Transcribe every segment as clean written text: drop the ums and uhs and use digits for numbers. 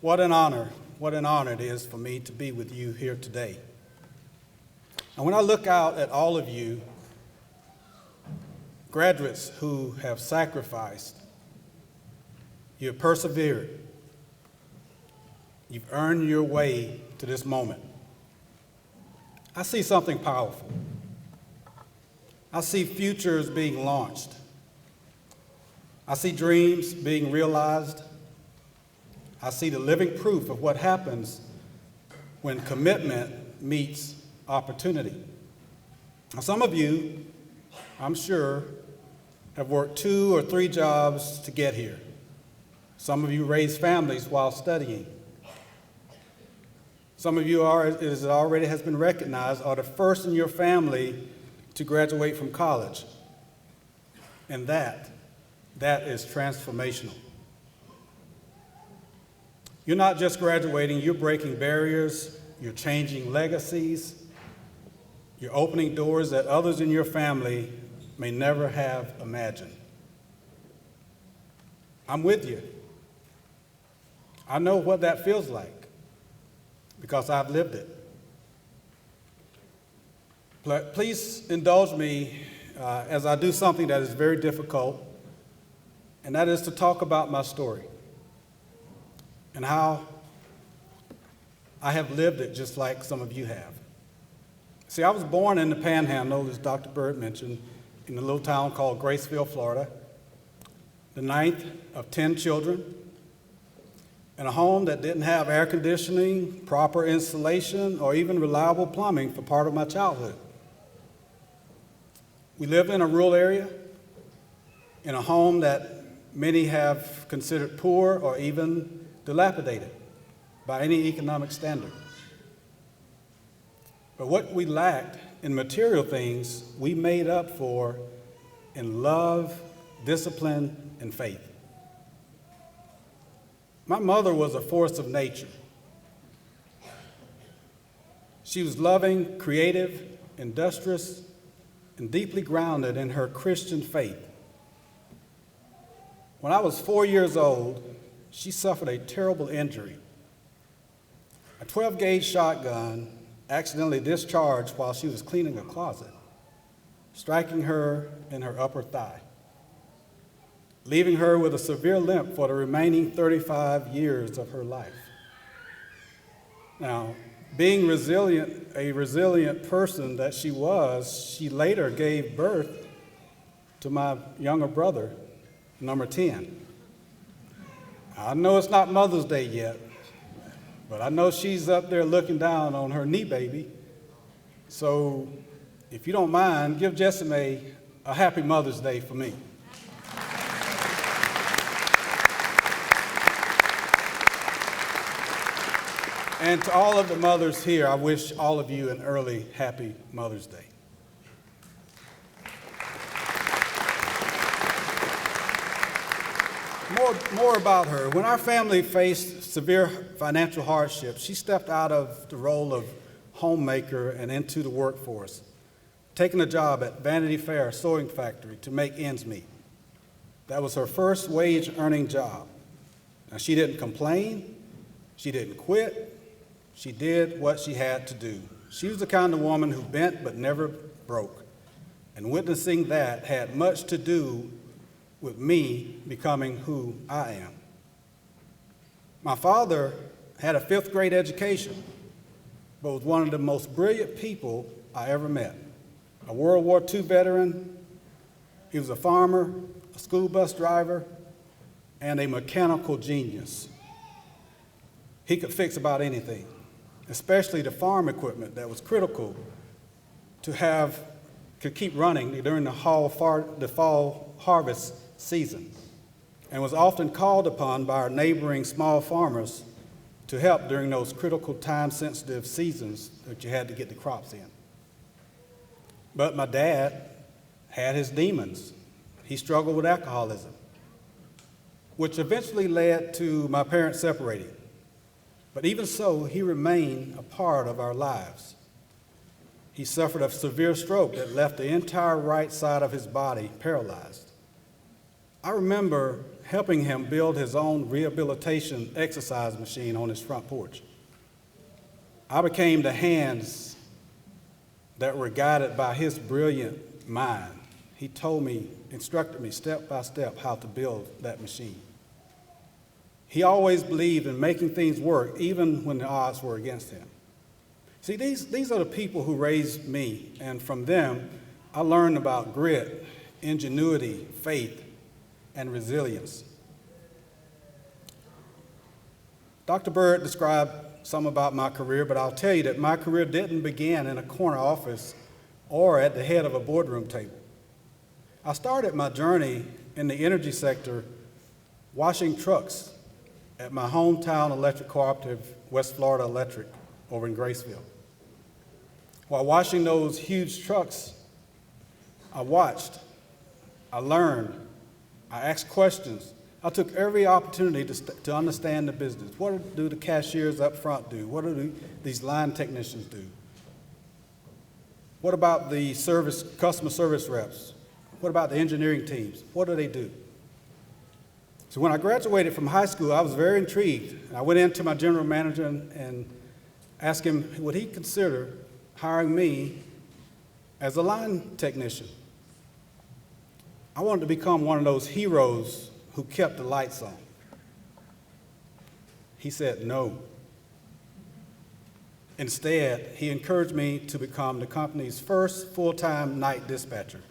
What an honor it is for me to be with you here today. And when I look out at all of you, graduates who have sacrificed, you have persevered, you've earned your way to this moment, I see something powerful. I see futures being launched. I see dreams being realized. I see the living proof of what happens when commitment meets opportunity. Now, some of you, I'm sure, have worked 2 or 3 jobs to get here. Some of you raised families while studying. Some of you are, as it already has been recognized, are the first in your family to graduate from college. And that is transformational. You're not just graduating, you're breaking barriers, you're changing legacies, you're opening doors that others in your family may never have imagined. I'm with you. I know what that feels like because I've lived it. Please indulge me as I do something that is very difficult, and that is to talk about my story and how I have lived it just like some of you have. See, I was born in the Panhandle, as Dr. Bird mentioned, in a little town called Graceville, Florida, the 9th of 10 children, in a home that didn't have air conditioning, proper insulation, or even reliable plumbing for part of my childhood. We lived in a rural area, in a home that many have considered poor or even dilapidated by any economic standard. But what we lacked in material things, we made up for in love, discipline, and faith. My mother was a force of nature. She was loving, creative, industrious, and deeply grounded in her Christian faith. When I was 4 years old, she suffered a terrible injury. A 12-gauge shotgun accidentally discharged while she was cleaning a closet, striking her in her upper thigh, leaving her with a severe limp for the remaining 35 years of her life. Now, being a resilient person that she was, she later gave birth to my younger brother, number 10. I know it's not Mother's Day yet, but I know she's up there looking down on her knee baby. So if you don't mind, give Jessime a happy Mother's Day for me. And to all of the mothers here, I wish all of you an early happy Mother's Day. More about her. When our family faced severe financial hardship, she stepped out of the role of homemaker and into the workforce, taking a job at Vanity Fair sewing factory to make ends meet. That was her first wage-earning job. Now, she didn't complain. She didn't quit. She did what she had to do. She was the kind of woman who bent but never broke. And witnessing that had much to do with me becoming who I am. My father had a 5th grade education, but was one of the most brilliant people I ever met. A World War II veteran, he was a farmer, a school bus driver, and a mechanical genius. He could fix about anything, especially the farm equipment that was critical could keep running during the fall harvest season, and was often called upon by our neighboring small farmers to help during those critical time-sensitive seasons that you had to get the crops in. But my dad had his demons. He struggled with alcoholism, which eventually led to my parents separating. But even so, he remained a part of our lives. He suffered a severe stroke that left the entire right side of his body paralyzed. I remember helping him build his own rehabilitation exercise machine on his front porch. I became the hands that were guided by his brilliant mind. He told me, instructed me step by step how to build that machine. He always believed in making things work, even when the odds were against him. See, these are the people who raised me, and from them, I learned about grit, ingenuity, faith, and resilience. Dr. Bird described some about my career, but I'll tell you that my career didn't begin in a corner office or at the head of a boardroom table. I started my journey in the energy sector washing trucks at my hometown electric cooperative, West Florida Electric, over in Graceville. While washing those huge trucks, I watched, I learned, I asked questions. I took every opportunity to understand the business. What do the cashiers up front do? What do these line technicians do? What about the customer service reps? What about the engineering teams? What do they do? So when I graduated from high school, I was very intrigued. I went into my general manager and asked him, would he consider hiring me as a line technician? I wanted to become one of those heroes who kept the lights on. He said no. Instead, he encouraged me to become the company's first full-time night dispatcher,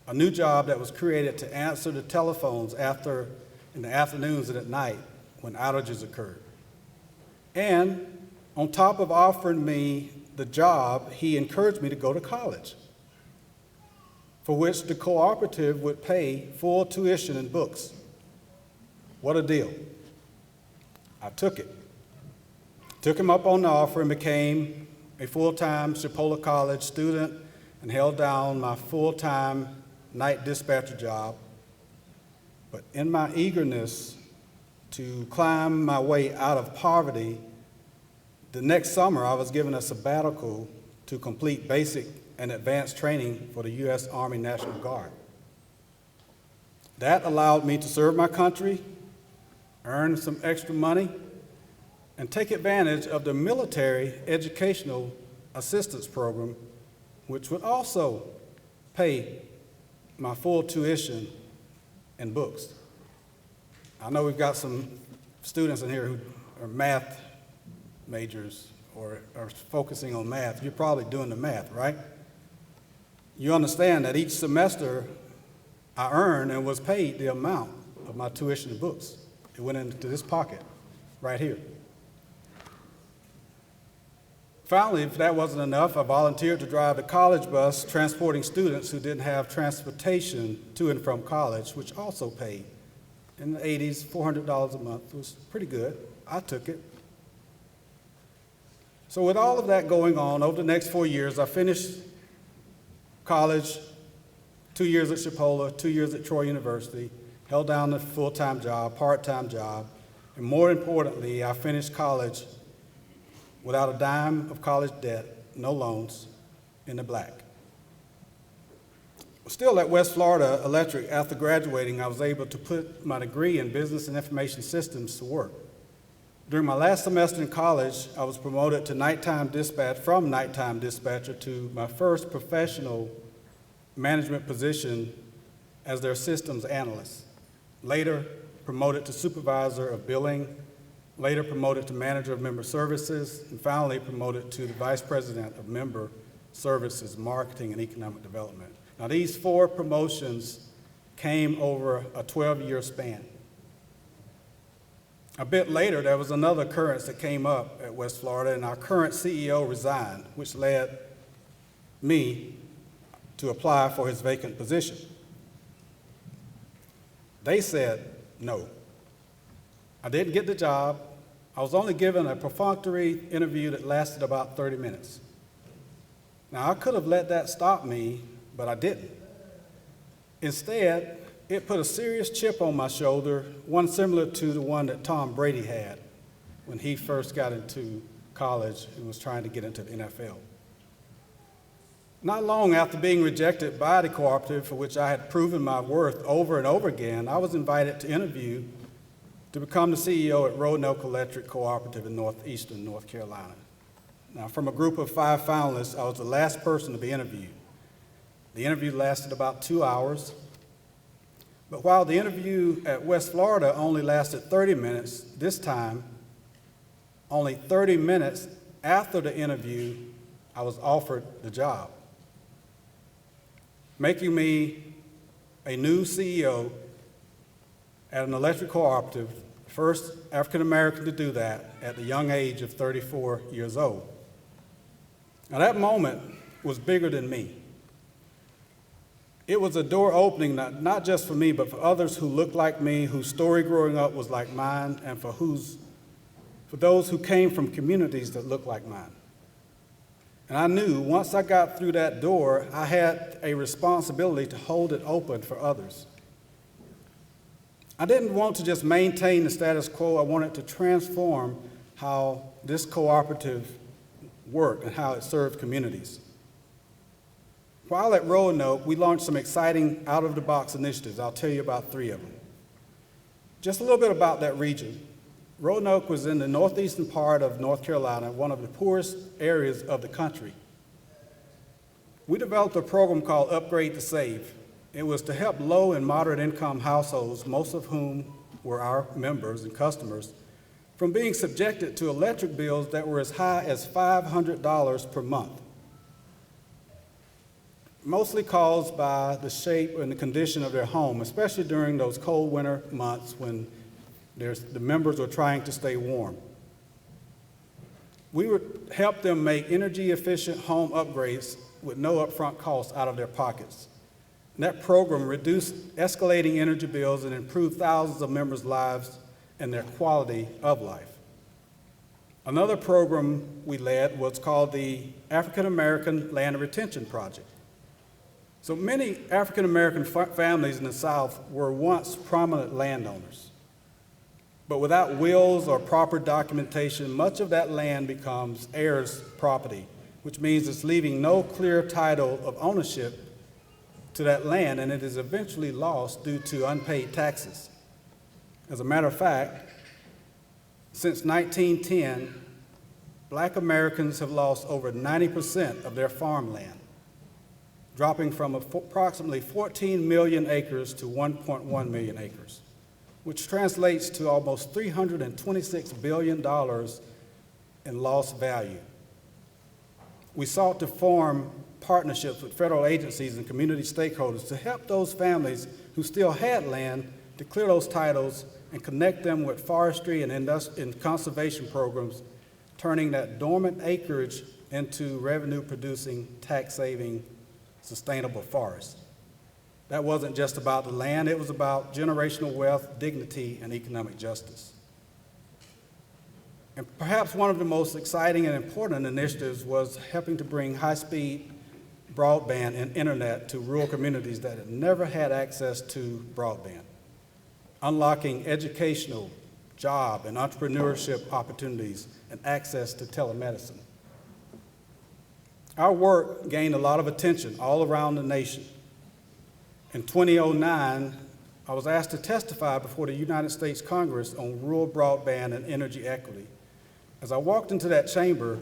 a new job that was created to answer the telephones in the afternoons and at night when outages occurred. And on top of offering me the job, he encouraged me to go to college, for which the cooperative would pay full tuition and books. What a deal. I took it. Took him up on the offer and became a full-time Chipola College student and held down my full-time night dispatcher job. But in my eagerness to climb my way out of poverty, the next summer I was given a sabbatical to complete basic and advanced training for the U.S. Army National Guard. That allowed me to serve my country, earn some extra money, and take advantage of the military educational assistance program, which would also pay my full tuition and books. I know we've got some students in here who are math majors or are focusing on math. You're probably doing the math, right? You understand that each semester I earned and was paid the amount of my tuition and books. It went into this pocket right here. Finally, if that wasn't enough, I volunteered to drive the college bus transporting students who didn't have transportation to and from college, which also paid. In the 80s, $400 a month. It was pretty good. I took it. So with all of that going on, over the next 4 years, I finished college, 2 years at Chipola, 2 years at Troy University, held down a full-time job, part-time job, and more importantly, I finished college without a dime of college debt, no loans, in the black. Still at West Florida Electric, after graduating, I was able to put my degree in business and information systems to work. During my last semester in college, I was promoted to nighttime dispatcher to my first professional management position as their systems analyst. Later, promoted to supervisor of billing, later promoted to manager of member services, and finally promoted to the vice president of member services, marketing, and economic development. Now, these 4 promotions came over a 12-year span. A bit later, there was another occurrence that came up at West Florida, and our current CEO resigned, which led me to apply for his vacant position. They said no. I didn't get the job. I was only given a perfunctory interview that lasted about 30 minutes. Now, I could have let that stop me, but I didn't. Instead, it put a serious chip on my shoulder, one similar to the one that Tom Brady had when he first got into college and was trying to get into the NFL. Not long after being rejected by the cooperative, for which I had proven my worth over and over again, I was invited to interview to become the CEO at Roanoke Electric Cooperative in northeastern North Carolina. Now, from a group of 5 finalists, I was the last person to be interviewed. The interview lasted about 2 hours, but while the interview at West Florida only lasted 30 minutes, this time, only 30 minutes after the interview, I was offered the job, making me a new CEO at an electric cooperative, first African American to do that at the young age of 34 years old. Now that moment was bigger than me. It was a door opening, not just for me, but for others who looked like me, whose story growing up was like mine, and for those who came from communities that looked like mine. And I knew once I got through that door, I had a responsibility to hold it open for others. I didn't want to just maintain the status quo. I wanted to transform how this cooperative worked and how it served communities. While at Roanoke, we launched some exciting out-of-the-box initiatives. I'll tell you about 3 of them. Just a little bit about that region. Roanoke was in the northeastern part of North Carolina, one of the poorest areas of the country. We developed a program called Upgrade to Save. It was to help low and moderate income households, most of whom were our members and customers, from being subjected to electric bills that were as high as $500 per month, mostly caused by the shape and the condition of their home, especially during those cold winter months when the members were trying to stay warm. We would help them make energy-efficient home upgrades with no upfront costs out of their pockets. And that program reduced escalating energy bills and improved thousands of members' lives and their quality of life. Another program we led was called the African American Land Retention Project. So many African American families in the South were once prominent landowners. But without wills or proper documentation, much of that land becomes heirs' property, which means it's leaving no clear title of ownership to that land, and it is eventually lost due to unpaid taxes. As a matter of fact, since 1910, Black Americans have lost over 90% of their farmland, dropping from approximately 14 million acres to 1.1 million acres, which translates to almost $326 billion in lost value. We sought to form partnerships with federal agencies and community stakeholders to help those families who still had land to clear those titles and connect them with forestry and conservation programs, turning that dormant acreage into revenue-producing, tax-saving, sustainable forests. That wasn't just about the land, it was about generational wealth, dignity, and economic justice. And perhaps one of the most exciting and important initiatives was helping to bring high-speed broadband and internet to rural communities that had never had access to broadband, unlocking educational, job, and entrepreneurship opportunities and access to telemedicine. Our work gained a lot of attention all around the nation. In 2009, I was asked to testify before the United States Congress on rural broadband and energy equity. As I walked into that chamber,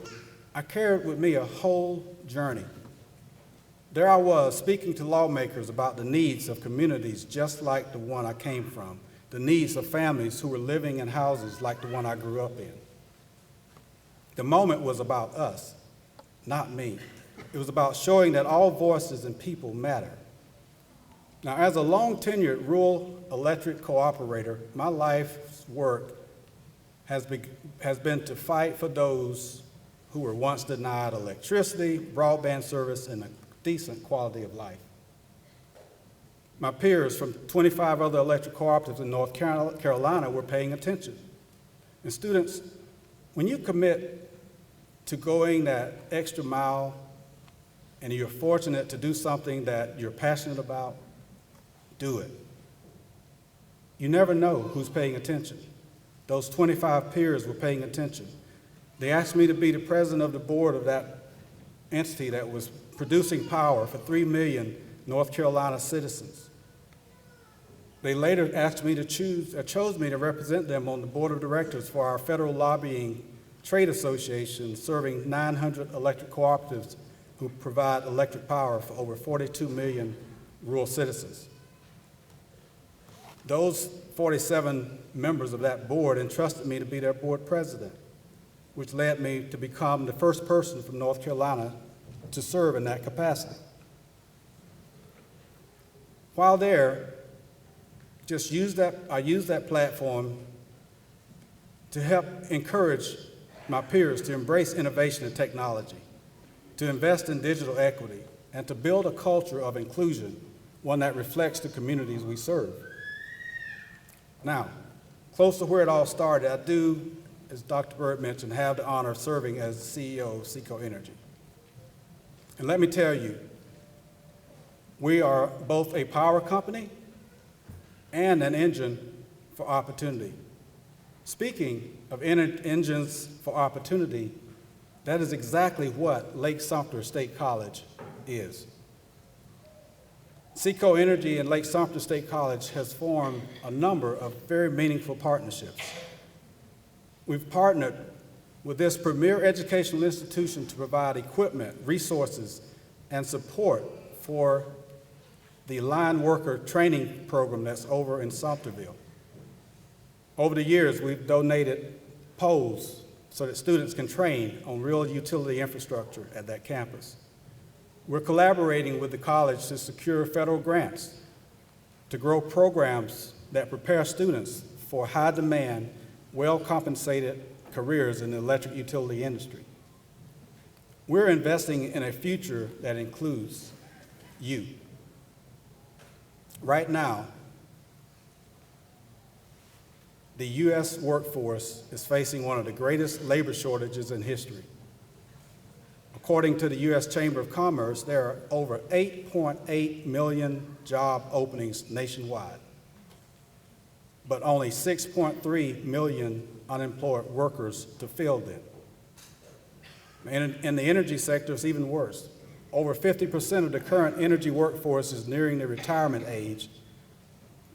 I carried with me a whole journey. There I was speaking to lawmakers about the needs of communities just like the one I came from, the needs of families who were living in houses like the one I grew up in. The moment was about us, not me. It was about showing that all voices and people matter. Now, as a long-tenured rural electric cooperator, my life's work has been to fight for those who were once denied electricity, broadband service, and a decent quality of life. My peers from 25 other electric cooperatives in North Carolina were paying attention. And students, when you commit to going that extra mile and you're fortunate to do something that you're passionate about, do it. You never know who's paying attention. Those 25 peers were paying attention. They asked me to be the president of the board of that entity that was producing power for 3 million North Carolina citizens. They later chose me to represent them on the board of directors for our federal lobbying trade association, serving 900 electric cooperatives who provide electric power for over 42 million rural citizens. Those 47 members of that board entrusted me to be their board president, which led me to become the first person from North Carolina to serve in that capacity. While there, I used that platform to help encourage my peers to embrace innovation and technology, to invest in digital equity, and to build a culture of inclusion, one that reflects the communities we serve. Now, close to where it all started, I do, as Dr. Bird mentioned, have the honor of serving as CEO of SECO Energy. And let me tell you, we are both a power company and an engine for opportunity. Speaking of engines for opportunity, that is exactly what Lake-Sumter State College is. SECO Energy and Lake-Sumter State College has formed a number of very meaningful partnerships. We've partnered with this premier educational institution to provide equipment, resources, and support for the line worker training program that's over in Sumterville. Over the years, we've donated poles so that students can train on real utility infrastructure at that campus. We're collaborating with the college to secure federal grants to grow programs that prepare students for high-demand, well-compensated careers in the electric utility industry. We're investing in a future that includes you. Right now, the U.S. workforce is facing one of the greatest labor shortages in history. According to the U.S. Chamber of Commerce, there are over 8.8 million job openings nationwide, but only 6.3 million unemployed workers to fill them. In the energy sector, it's even worse. Over 50% of the current energy workforce is nearing the retirement age,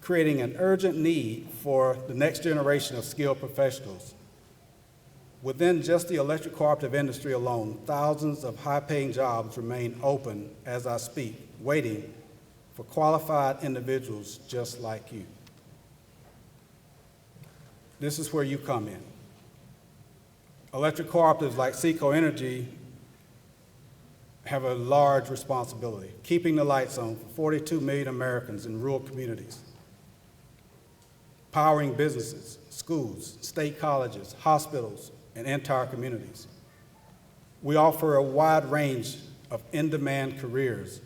creating an urgent need for the next generation of skilled professionals. Within just the electric cooperative industry alone, thousands of high-paying jobs remain open as I speak, waiting for qualified individuals just like you. This is where you come in. Electric cooperatives like SECO Energy have a large responsibility, keeping the lights on for 42 million Americans in rural communities, powering businesses, schools, state colleges, hospitals, and entire communities. We offer a wide range of in-demand careers,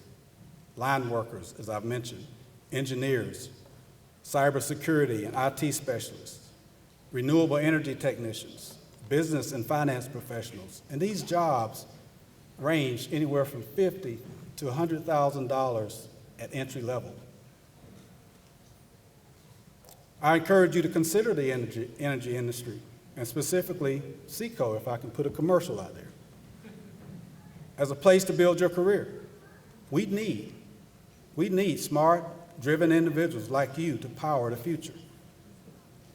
line workers, as I've mentioned, engineers, cybersecurity and IT specialists, renewable energy technicians, business and finance professionals, and these jobs range anywhere from $50,000 to $100,000 at entry level. I encourage you to consider the energy industry, and specifically SECO, if I can put a commercial out there, as a place to build your career. We need smart, driven individuals like you to power the future.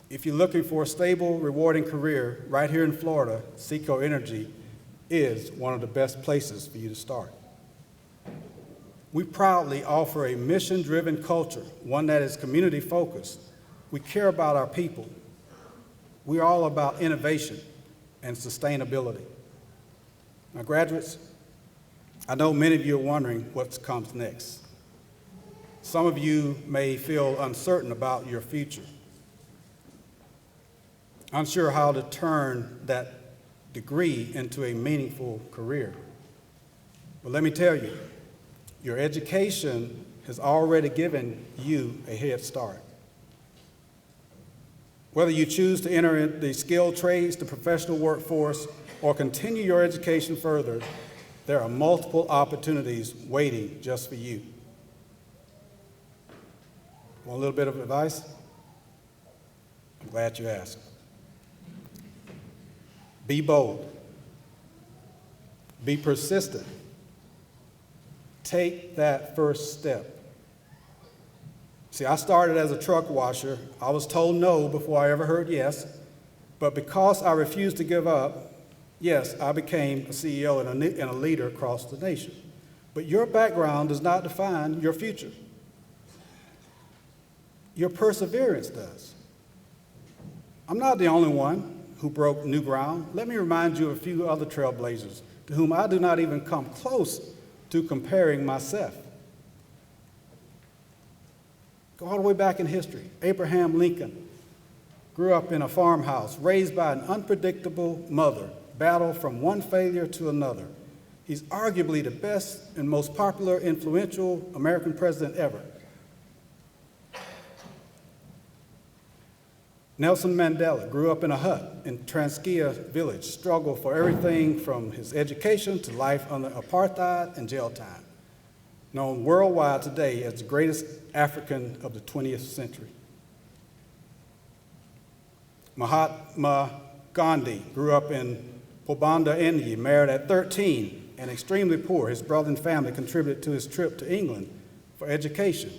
If you're looking for a stable, rewarding career right here in Florida, SECO Energy is one of the best places for you to start. We proudly offer a mission-driven culture, one that is community-focused. We care about our people. We're all about innovation and sustainability. Now, graduates, I know many of you are wondering what comes next. Some of you may feel uncertain about your future, unsure how to turn that degree into a meaningful career. But let me tell you, your education has already given you a head start. Whether you choose to enter the skilled trades, the professional workforce, or continue your education further, there are multiple opportunities waiting just for you. Want a little bit of advice? I'm glad you asked. Be bold. Be persistent. take that first step. See, I started as a truck washer. I was told no before I ever heard yes, but because I refused to give up, yes, I became a CEO and a leader across the nation. But your background does not define your future. Your perseverance does. I'm not the only one who broke new ground. Let me remind you of a few other trailblazers to whom I do not even come close to comparing myself. Go all the way back in history. Abraham Lincoln grew up in a farmhouse, raised by an unpredictable mother, battled from one failure to another. He's arguably the best and most popular, influential American president ever. Nelson Mandela grew up in a hut in Transkei village, struggled for everything from his education to life under apartheid and jail time. Known worldwide today as the greatest African of the 20th century. Mahatma Gandhi grew up in Pobanda, India, married at 13 and extremely poor. His brother and family contributed to his trip to England for education.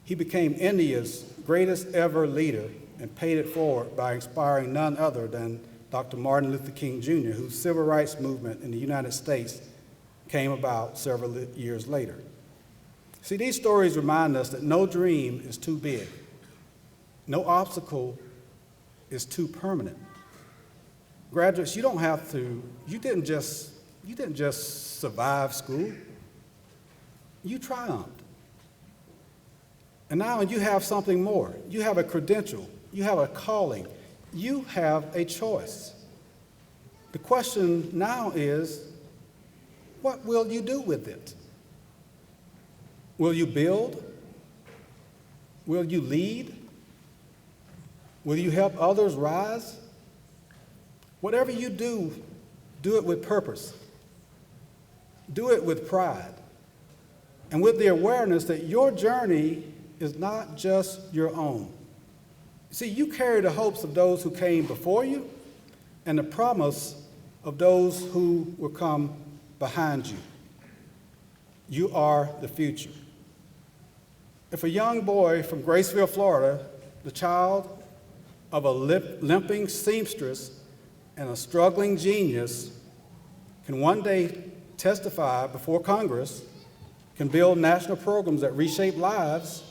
He became India's greatest ever leader and paid it forward by inspiring none other than Dr. Martin Luther King Jr., whose civil rights movement in the United States came about several years later. See, these stories remind us that no dream is too big. No obstacle is too permanent. Graduates, you didn't just survive school. You triumphed. And now you have something more. You have a credential. You have a calling. You have a choice. The question now is, what will you do with it? Will you build? Will you lead? Will you help others rise? Whatever you do, do it with purpose. Do it with pride. And with the awareness that your journey is not just your own. See, you carry the hopes of those who came before you and the promise of those who will come behind you. You are the future. If a young boy from Graceville, Florida, the child of a limping seamstress and a struggling genius, can one day testify before Congress, can build national programs that reshape lives,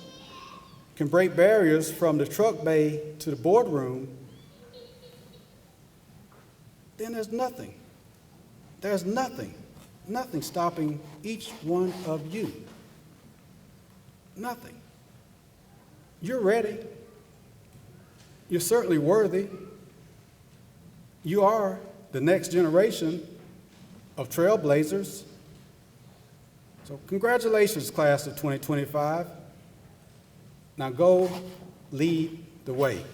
can break barriers from the truck bay to the boardroom, then there's nothing stopping each one of you. Nothing. You're ready. You're certainly worthy. You are the next generation of trailblazers. So congratulations, class of 2025. Now go lead the way.